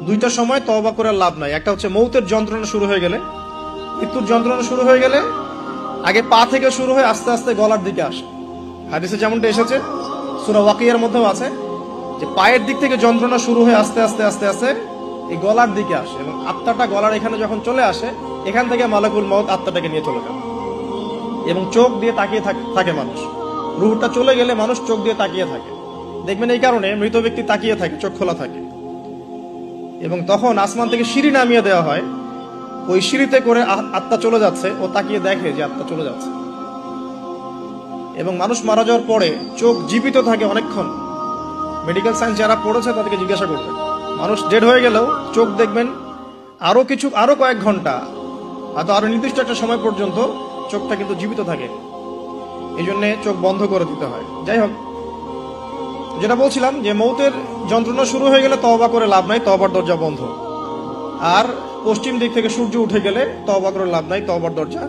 দুইটা সময় তওবা করে লাভ নাই। একটা হচ্ছে মৌতের যন্ত্রণা শুরু হয়ে গেলে, মৃত্যুর যন্ত্রণা শুরু হয়ে গেলে আগে পা থেকে শুরু হয়ে আস্তে আস্তে গলার দিকে আসে। হাদিসে যেমনটা এসেছে, সূরা ওয়াকিয়ার মধ্যেও আছে যে পায়ের দিক থেকে যন্ত্রণা শুরু হয়ে আস্তে আস্তে আস্তে আস্তে এই গলার দিকে আসে, এবং আত্মাটা গলার এখানে যখন চলে আসে, এখান থেকে মালাকুল মউত আত্মাটাকে নিয়ে চলে যায়। এবং চোখ দিয়ে তাকিয়ে থাকে মানুষ। রূহটা চলে গেলে মানুষ চোখ দিয়ে তাকিয়ে থাকে, দেখবেন এই কারণে মৃত ব্যক্তি তাকিয়ে থাকে, চোখ খোলা থাকে। এবং তখন আসমান থেকে সিঁড়ি নামিয়ে দেওয়া হয়, ওই সিঁড়িতে করে আত্মা চলে যাচ্ছে, ও তাকিয়ে দেখে যে আত্মা চলে যাচ্ছে। এবং মানুষ মারা যাওয়ার পরে চোখ জীবিত থাকে অনেকক্ষণ। মেডিকেল সায়েন্স যারা পড়েছে তাদেরকে জিজ্ঞাসা করবে, মানুষ ডেড হয়ে গেলেও চোখ দেখবেন আরো কয়েক ঘন্টা, হয়তো আরো নির্দিষ্ট একটা সময় পর্যন্ত চোখটা কিন্তু জীবিত থাকে। এই জন্য চোখ বন্ধ করে দিতে হয়। যাই হোক, যেটা বলছিলাম যে মৌতের যন্ত্রণা শুরু হয়ে গেলে তওবা করে লাভ নাই, তওবার দরজা বন্ধ। আর পশ্চিম দিক থেকে সূর্য উঠে গেলে তওবা করে লাভ নাই, তওবার দরজা